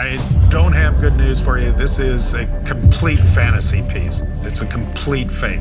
I don't have good news for you. This is a complete fantasy piece. It's a complete fake.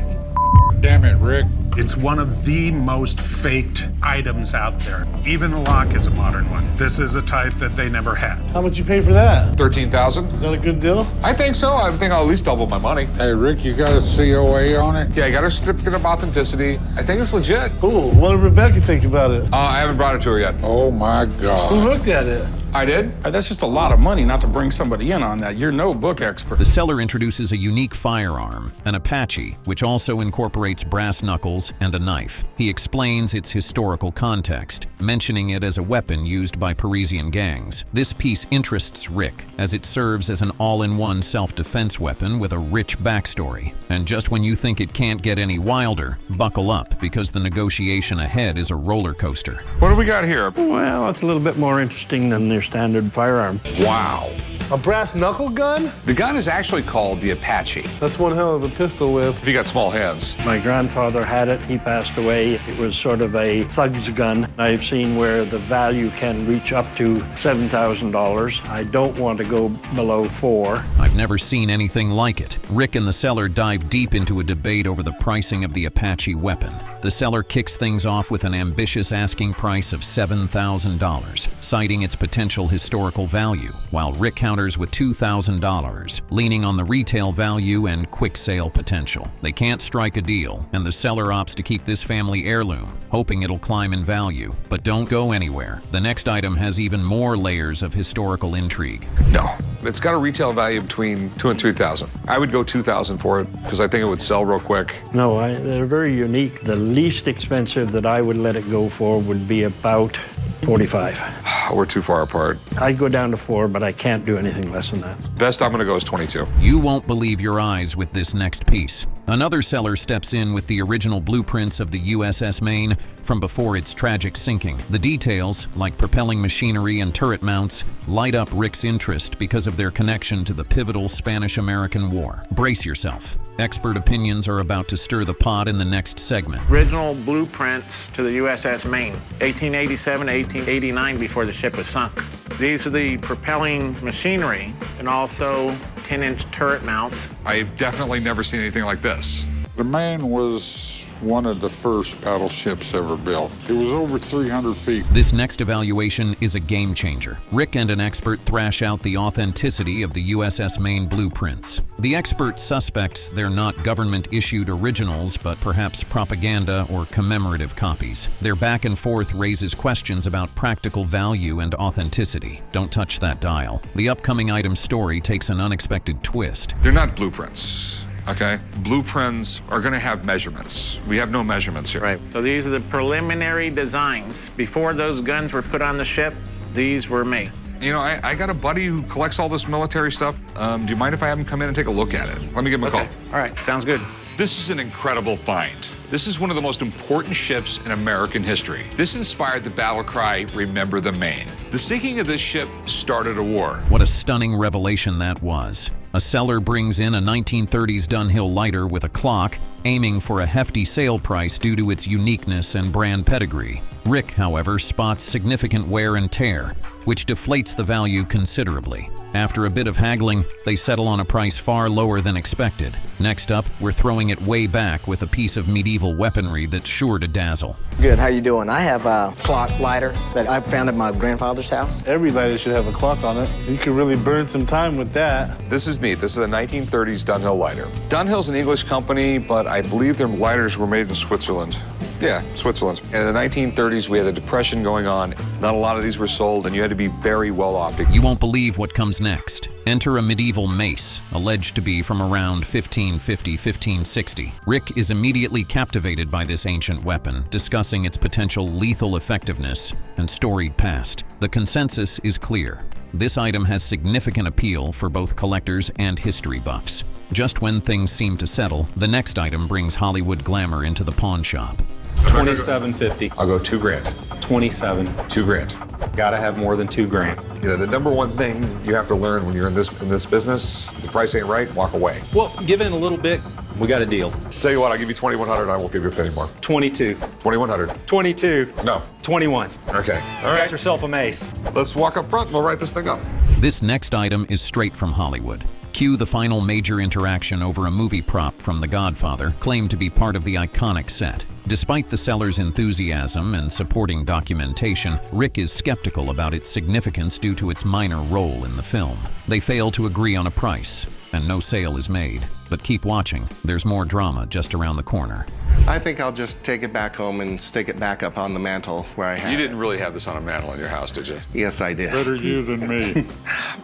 Damn it, Rick. It's one of the most faked items out there. Even the lock is a modern one. This is a type that they never had. How much you pay for that? $13,000. Is that a good deal? I think so. I think I'll at least double my money. Hey, Rick, you got a COA on it? Yeah, I got a certificate of authenticity. I think it's legit. Cool. What did Rebecca think about it? I haven't brought it to her yet. Oh, my Who God. looked at it? I did? That's just a lot of money not to bring somebody in on that. You're no book expert. The seller introduces a unique firearm, an Apache, which also incorporates brass knuckles and a knife. He explains its historical context, mentioning it as a weapon used by Parisian gangs. This piece interests Rick, as it serves as an all-in-one self-defense weapon with a rich backstory. And just when you think it can't get any wilder, buckle up, because the negotiation ahead is a roller coaster. What do we got here? Well, it's a little bit more interesting than their standard firearm. Wow. A brass knuckle gun? The gun is actually called the Apache. That's one hell of a pistol whip. If you got small hands. My grandfather had it. He passed away. It was sort of a thug's gun. I've seen where the value can reach up to $7,000. I don't want to go below $4,000. I've never seen anything like it. Rick and the seller dive deep into a debate over the pricing of the Apache weapon. The seller kicks things off with an ambitious asking price of $7,000, citing its potential historical value, while Rick counters with $2,000, leaning on the retail value and quick sale potential. They can't strike a deal, and the seller opts to keep this family heirloom, hoping it'll climb in value. But don't go anywhere. The next item has even more layers of historical intrigue. No. It's got a retail value between $2,000 and $3,000. I would go $2,000 for it because I think it would sell real quick. No, they're very unique. The least expensive that I would let it go for would be about $45,000. We're too far apart. I'd go down to $4,000, but I can't do anything less than that. Best I'm going to go is $22,000. You won't believe your eyes with this next piece. Another seller steps in with the original blueprints of the USS Maine from before its tragic sinking. The details, like propelling machinery and turret mounts, light up Rick's interest because of their connection to the pivotal Spanish-American War. Brace yourself. Expert opinions are about to stir the pot in the next segment. Original blueprints to the USS Maine, 1887 to 1889, before the ship was sunk. These are the propelling machinery and also 10-inch turret mounts. I've definitely never seen anything like this. The Maine was one of the first battleships ever built. It was over 300 feet. This next evaluation is a game changer. Rick and an expert thrash out the authenticity of the USS Maine blueprints. The expert suspects they're not government-issued originals, but perhaps propaganda or commemorative copies. Their back and forth raises questions about practical value and authenticity. Don't touch that dial. The upcoming item's story takes an unexpected twist. They're not blueprints. Okay? Blueprints are going to have measurements. We have no measurements here. Right. So these are the preliminary designs. Before those guns were put on the ship, these were made. You know, I got a buddy who collects all this military stuff. Do you mind if I have him come in and take a look at it? Let me give him a call. All right. Sounds good. This is an incredible find. This is one of the most important ships in American history. This inspired the battle cry, "Remember the Maine." The sinking of this ship started a war. What a stunning revelation that was. A seller brings in a 1930s Dunhill lighter with a clock, aiming for a hefty sale price due to its uniqueness and brand pedigree. Rick, however, spots significant wear and tear, which deflates the value considerably. After a bit of haggling, they settle on a price far lower than expected. Next up, we're throwing it way back with a piece of medieval weaponry that's sure to dazzle. Good, how you doing? I have a clock lighter that I found at my grandfather's house. Every lighter should have a clock on it. You could really burn some time with that. This is neat. This is a 1930s Dunhill lighter. Dunhill's an English company, but I believe their lighters were made in Switzerland. Yeah, Switzerland. And in the 1930s, we had a depression going on. Not a lot of these were sold, and you had to be very well off. You won't believe what comes next. Enter a medieval mace, alleged to be from around 1550, 1560. Rick is immediately captivated by this ancient weapon, discussing its potential lethal effectiveness and storied past. The consensus is clear. This item has significant appeal for both collectors and history buffs. Just when things seem to settle, the next item brings Hollywood glamour into the pawn shop. $27.50. I'll go $2,000. 27. $2,000. Gotta have more than $2,000. You know, the number one thing you have to learn when you're in this business, if the price ain't right, walk away. Well, give in a little bit. We got a deal. Tell you what, I'll give you $2,100. I won't give you a penny more. 22. 2,100. 22. No. 21. Okay. All Got right. yourself a mace. Let's walk up front and we'll write this thing up. This next item is straight from Hollywood. Cue the final major interaction over a movie prop from The Godfather, claimed to be part of the iconic set. Despite the seller's enthusiasm and supporting documentation, Rick is skeptical about its significance due to its minor role in the film. They fail to agree on a price, and no sale is made. But keep watching, there's more drama just around the corner. I think I'll just take it back home and stick it back up on the mantle where I had it. You didn't really have this on a mantle in your house, did you? Yes, I did. Better you than me.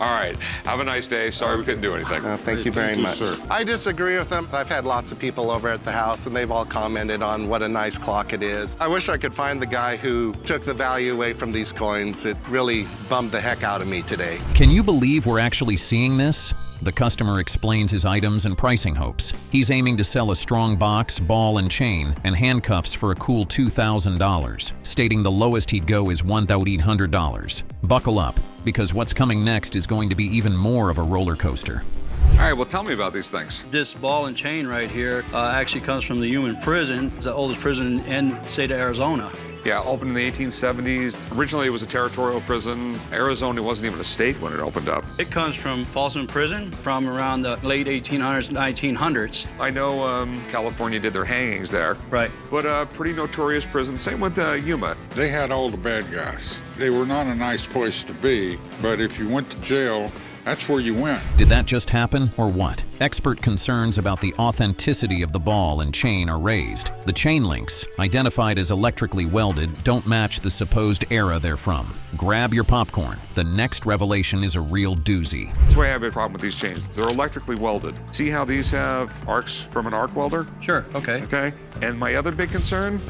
All right, have a nice day. Sorry we couldn't do anything. Thank you very much. sir. I disagree with them. I've had lots of people over at the house, and they've all commented on what a nice clock it is. I wish I could find the guy who took the value away from these coins. It really bummed the heck out of me today. Can you believe we're actually seeing this? The customer explains his items and pricing hopes. He's aiming to sell a strong box, ball and chain, and handcuffs for a cool $2,000, stating the lowest he'd go is $1,800. Buckle up, because what's coming next is going to be even more of a roller coaster. All right, well, tell me about these things. This ball and chain right here actually comes from the human prison. It's the oldest prison in the state of Arizona. Yeah, opened in the 1870s. Originally, it was a territorial prison. Arizona wasn't even a state when it opened up. It comes from Folsom Prison from around the late 1800s, 1900s. I know California did their hangings there. Right. But a pretty notorious prison. Same with Yuma. They had all the bad guys. They were not a nice place to be, but if you went to jail, that's where you went. Did that just happen, or what? Expert concerns about the authenticity of the ball and chain are raised. The chain links, identified as electrically welded, don't match the supposed era they're from. Grab your popcorn. The next revelation is a real doozy. That's why I have a problem with these chains. They're electrically welded. See how these have arcs from an arc welder? Sure, okay. Okay. And my other big concern,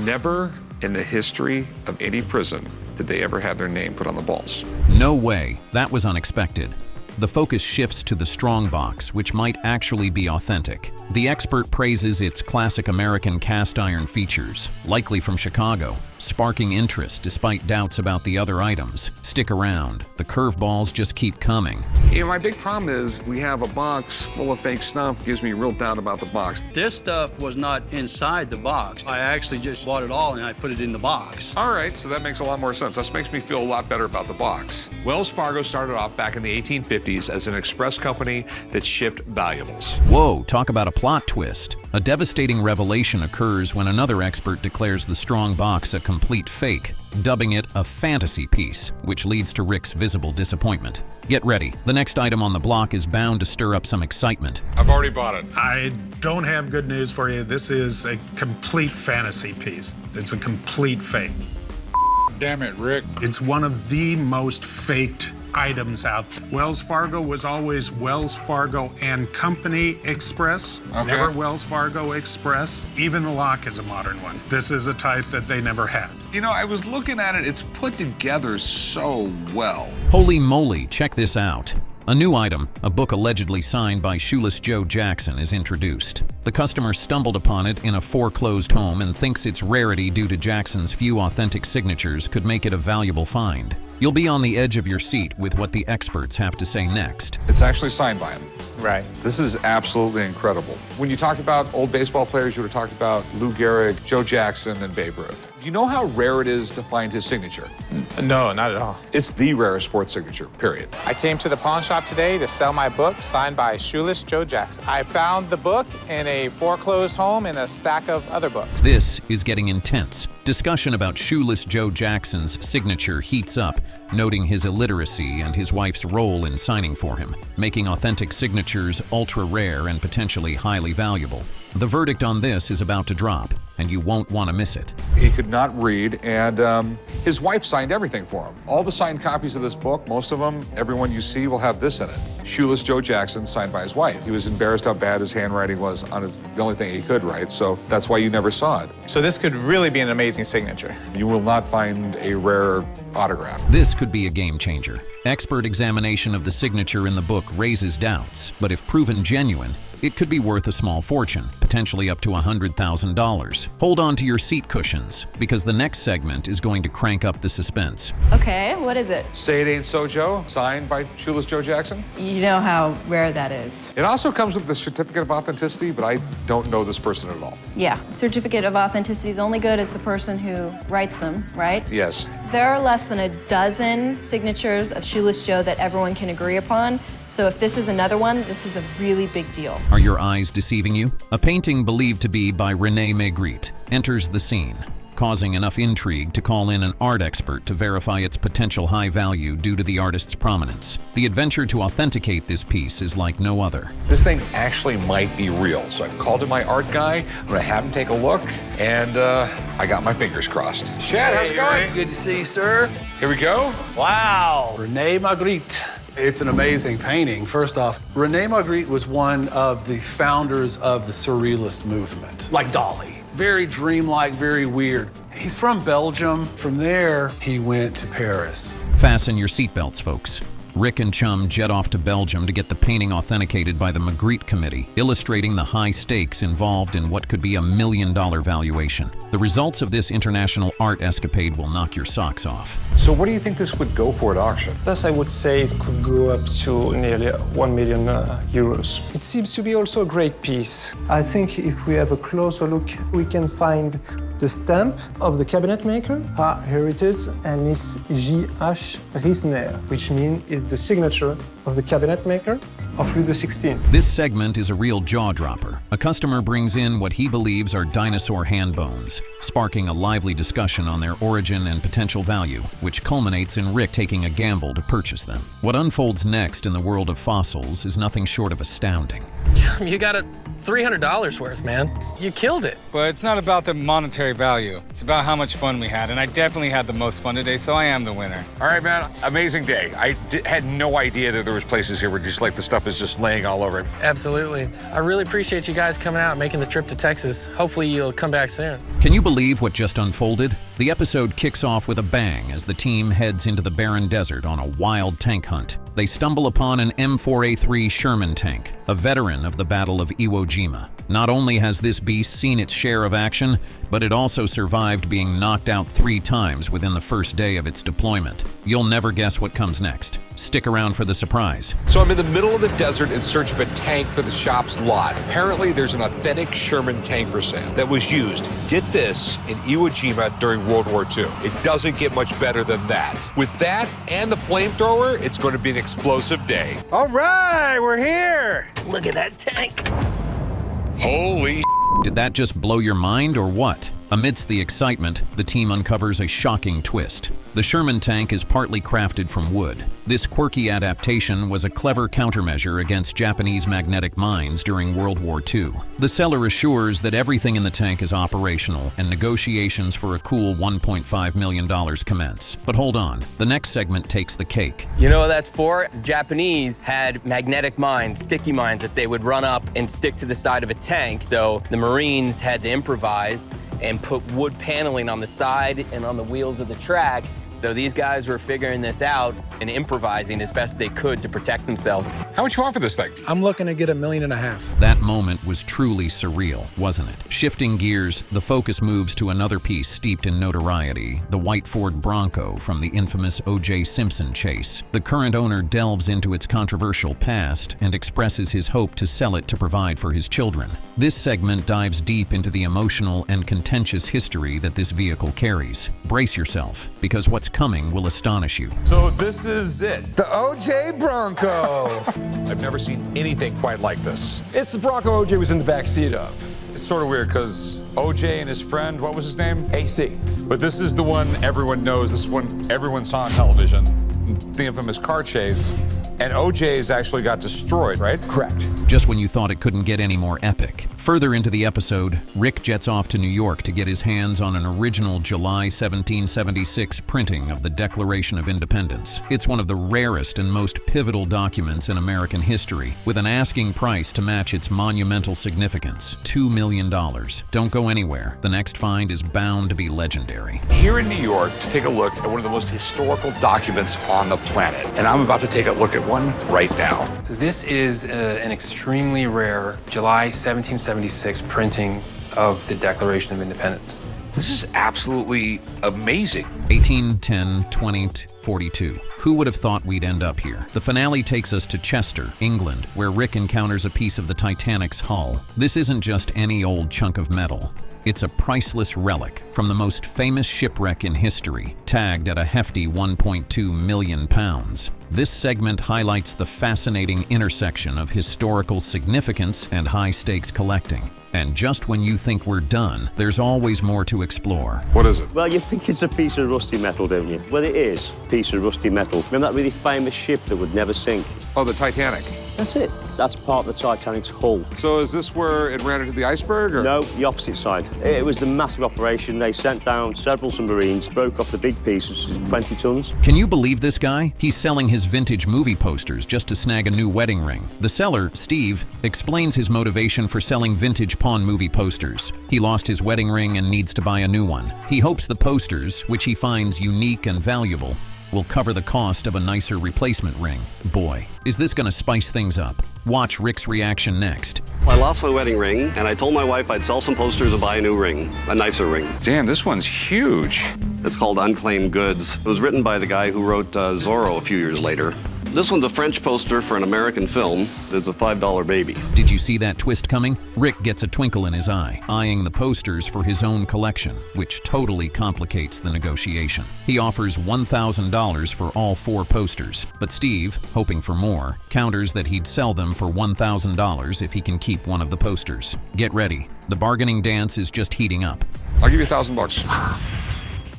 never in the history of any prison did they ever have their name put on the balls. No way. That was unexpected. The focus shifts to the strong box, which might actually be authentic. The expert praises its classic American cast iron features, likely from Chicago, sparking interest despite doubts about the other items. Stick around. The curveballs just keep coming. You know, my big problem is we have a box full of fake stuff. Gives me real doubt about the box. This stuff was not inside the box. I actually just bought it all and I put it in the box. All right, so that makes a lot more sense. This makes me feel a lot better about the box. Wells Fargo started off back in the 1850s as an express company that shipped valuables. Whoa, talk about a plot twist. A devastating revelation occurs when another expert declares the strong box a complete fake, dubbing it a fantasy piece, which leads to Rick's visible disappointment. Get ready. The next item on the block is bound to stir up some excitement. I've already bought it. I don't have good news for you. This is a complete fantasy piece. It's a complete fake. Damn it, Rick. It's one of the most faked items out there. Wells Fargo was always Wells Fargo and Company Express, never Wells Fargo Express. Even the lock is a modern one. This is a type that they never had. You know, I was looking at it. It's put together so well. Holy moly, check this out. A new item, a book allegedly signed by Shoeless Joe Jackson, is introduced. The customer stumbled upon it in a foreclosed home and thinks its rarity due to Jackson's few authentic signatures could make it a valuable find. You'll be on the edge of your seat with what the experts have to say next. It's actually signed by him. Right. This is absolutely incredible. When you talked about old baseball players, you would have talked about Lou Gehrig, Joe Jackson, and Babe Ruth. Do you know how rare it is to find his signature? No, not at all. It's the rarest sports signature, period. I came to the pawn shop today to sell my book signed by Shoeless Joe Jackson. I found the book in a foreclosed home and a stack of other books. This is getting intense. Discussion about Shoeless Joe Jackson's signature heats up, noting his illiteracy and his wife's role in signing for him, making authentic signatures ultra-rare and potentially highly valuable. The verdict on this is about to drop, and you won't want to miss it. He could not read, and his wife signed everything for him. All the signed copies of this book, most of them, everyone you see will have this in it. Shoeless Joe Jackson, signed by his wife. He was embarrassed how bad his handwriting was on the only thing he could write, so that's why you never saw it. So this could really be an amazing signature. You will not find a rare autograph. This could be a game changer. Expert examination of the signature in the book raises doubts, but if proven genuine, it could be worth a small fortune, potentially up to $100,000. Hold on to your seat cushions, because the next segment is going to crank up the suspense. Okay, what is it? Say It Ain't So Joe, signed by Shoeless Joe Jackson. You know how rare that is. It also comes with the certificate of authenticity, but I don't know this person at all. Yeah, certificate of authenticity is only good as the person who writes them, right? Yes. There are less than a dozen signatures of Shoeless Joe that everyone can agree upon. So if this is another one, this is a really big deal. Are your eyes deceiving you? A painting believed to be by René Magritte enters the scene, causing enough intrigue to call in an art expert to verify its potential high value due to the artist's prominence. The adventure to authenticate this piece is like no other. This thing actually might be real, so I've called in my art guy. I'm gonna have him take a look, and I got my fingers crossed. Chad, how's it going? Good to see you, sir. Here we go. Wow, René Magritte. It's an amazing painting. First off, René Magritte was one of the founders of the Surrealist movement, like Dali. Very dreamlike, very weird. He's from Belgium. From there, he went to Paris. Fasten your seatbelts, folks. Rick and Chum jet off to Belgium to get the painting authenticated by the Magritte Committee, illustrating the high stakes involved in what could be a $1 million valuation. The results of this international art escapade will knock your socks off. So what do you think this would go for at auction? Thus, I would say it could go up to nearly 1 million euros. It seems to be also a great piece. I think if we have a closer look, we can find the stamp of the cabinet maker. Here it is, and it's J.H. Riesner, which means is the signature of the cabinet maker of Louis XVI. This segment is a real jaw-dropper. A customer brings in what he believes are dinosaur hand bones, sparking a lively discussion on their origin and potential value, which culminates in Rick taking a gamble to purchase them. What unfolds next in the world of fossils is nothing short of astounding. You got it $300 worth, man. You killed it. But it's not about the monetary value. It's about how much fun we had, and I definitely had the most fun today, so I am the winner. All right, man. Amazing day. I had no idea that there was places here where just like the stuff is just laying all over it. Absolutely. I really appreciate you guys coming out and making the trip to Texas. Hopefully you'll come back soon. Can you believe what just unfolded? The episode kicks off with a bang as the team heads into the barren desert on a wild tank hunt. They stumble upon an M4A3 Sherman tank, a veteran of the Battle of Iwo Jima. Not only has this beast seen its share of action, but it also survived being knocked out 3 times within the first day of its deployment. You'll never guess what comes next. Stick around for the surprise. So I'm in the middle of the desert in search of a tank for the shop's lot. Apparently there's an authentic Sherman tank for sale that was used, get this, in Iwo Jima during World War II. It doesn't get much better than that. With that and the flamethrower, it's going to be an explosive day. All right, we're here. Look at that tank. Holy Did that just blow your mind or what? Amidst the excitement, the team uncovers a shocking twist. The Sherman tank is partly crafted from wood. This quirky adaptation was a clever countermeasure against Japanese magnetic mines during World War II. The seller assures that everything in the tank is operational and negotiations for a cool $1.5 million commence. But hold on, the next segment takes the cake. You know what that's for? Japanese had magnetic mines, sticky mines that they would run up and stick to the side of a tank. So the Marines had to improvise and put wood paneling on the side and on the wheels of the track. So these guys were figuring this out and improvising as best they could to protect themselves. How much you want for this thing? I'm looking to get $1.5 million. That moment was truly surreal, wasn't it? Shifting gears, the focus moves to another piece steeped in notoriety, the white Ford Bronco from the infamous O.J. Simpson chase. The current owner delves into its controversial past and expresses his hope to sell it to provide for his children. This segment dives deep into the emotional and contentious history that this vehicle carries. Brace yourself, because what's coming will astonish you. So this is it. The OJ Bronco. I've never seen anything quite like this. It's the Bronco OJ was in the back seat of. It's sort of weird because OJ and his friend, what was his name? AC. But this is the one everyone knows. This one everyone saw on television. The infamous car chase. And OJ's actually got destroyed, right? Correct. Just when you thought it couldn't get any more epic. Further into the episode, Rick jets off to New York to get his hands on an original July 1776 printing of the Declaration of Independence. It's one of the rarest and most pivotal documents in American history, with an asking price to match its monumental significance, $2 million. Don't go anywhere. The next find is bound to be legendary. Here in New York to take a look at one of the most historical documents on the planet. And I'm about to take a look at one right now. This is an extremely rare July 1776 1876 printing of the Declaration of Independence. This is absolutely amazing. 1810, 20, 42. Who would have thought we'd end up here? The finale takes us to Chester, England, where Rick encounters a piece of the Titanic's hull. This isn't just any old chunk of metal. It's a priceless relic from the most famous shipwreck in history, tagged at a hefty 1.2 million pounds. This segment highlights the fascinating intersection of historical significance and high-stakes collecting. And just when you think we're done, there's always more to explore. What is it? Well, you think it's a piece of rusty metal, don't you? Well, it is a piece of rusty metal. Remember that really famous ship that would never sink? Oh, the Titanic. That's it. That's part of the Titanic's hull. So is this where it ran into the iceberg, or? No, the opposite side. It was the massive operation. They sent down several submarines, broke off the big pieces, 20 tons. Can you believe this guy? He's selling his vintage movie posters just to snag a new wedding ring. The seller, Steve, explains his motivation for selling vintage pawn movie posters. He lost his wedding ring and needs to buy a new one. He hopes the posters, which he finds unique and valuable, will cover the cost of a nicer replacement ring. Boy, is this gonna spice things up. Watch Rick's reaction next. I lost my wedding ring, and I told my wife I'd sell some posters and buy a new ring, a nicer ring. Damn, this one's huge. It's called Unclaimed Goods. It was written by the guy who wrote Zorro a few years later. This one's a French poster for an American film. It's a $5 baby. Did you see that twist coming? Rick gets a twinkle in his eye, eyeing the posters for his own collection, which totally complicates the negotiation. He offers $1,000 for all 4 posters, but Steve, hoping for more, counters that he'd sell them for $1,000 if he can keep one of the posters. Get ready. The bargaining dance is just heating up. I'll give you $1,000.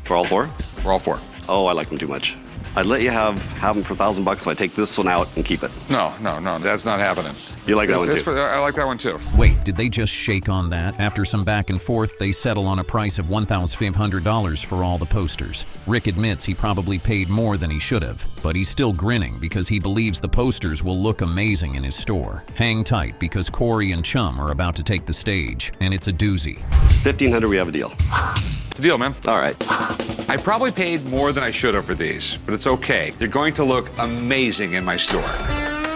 For all 4? For all 4. Oh, I like them too much. I'd let you have them for $1,000, so I take this one out and keep it. No, that's not happening. You like that one too? I like that one too. Wait, did they just shake on that? After some back and forth, they settle on a price of $1,500 for all the posters. Rick admits he probably paid more than he should have, but he's still grinning because he believes the posters will look amazing in his store. Hang tight because Corey and Chum are about to take the stage, and it's a doozy. $1,500, we have a deal. It's a deal, man. All right. I probably paid more than I should have for these, but it's okay. They're going to look amazing in my store.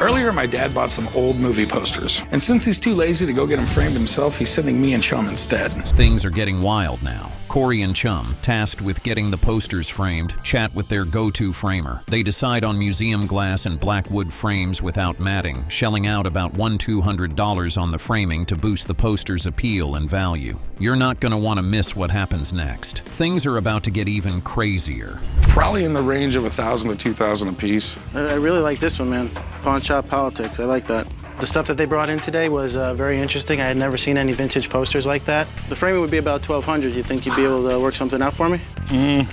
Earlier, my dad bought some old movie posters, and since he's too lazy to go get them framed himself, he's sending me and Chum instead. Things are getting wild now. Corey and Chum, tasked with getting the posters framed, chat with their go-to framer. They decide on museum glass and black wood frames without matting, shelling out about $1,200 on the framing to boost the poster's appeal and value. You're not going to want to miss what happens next. Things are about to get even crazier. Probably in the range of $1,000 to $2,000 a piece. I really like this one, man. Pawn shop politics. I like that. The stuff that they brought in today was very interesting. I had never seen any vintage posters like that. The framing would be about $1,200. You think you'd be able to work something out for me?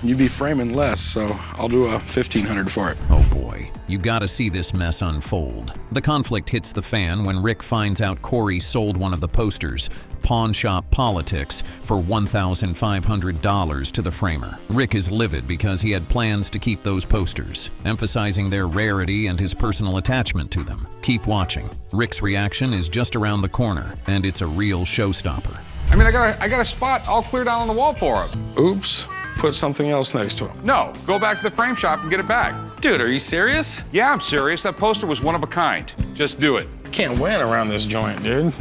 You'd be framing less, so I'll do a $1,500 for it. Oh boy, you gotta see this mess unfold. The conflict hits the fan when Rick finds out Corey sold one of the posters, Pawn Shop Politics, for $1,500 to the framer. Rick is livid because he had plans to keep those posters, emphasizing their rarity and his personal attachment to them. Keep watching. Rick's reaction is just around the corner, and it's a real showstopper. I mean, I got a spot all cleared out on the wall for him. Oops. Put something else next to him. No, go back to the frame shop and get it back. Dude, are you serious? Yeah, I'm serious. That poster was one of a kind. Just do it. Can't win around this joint, dude.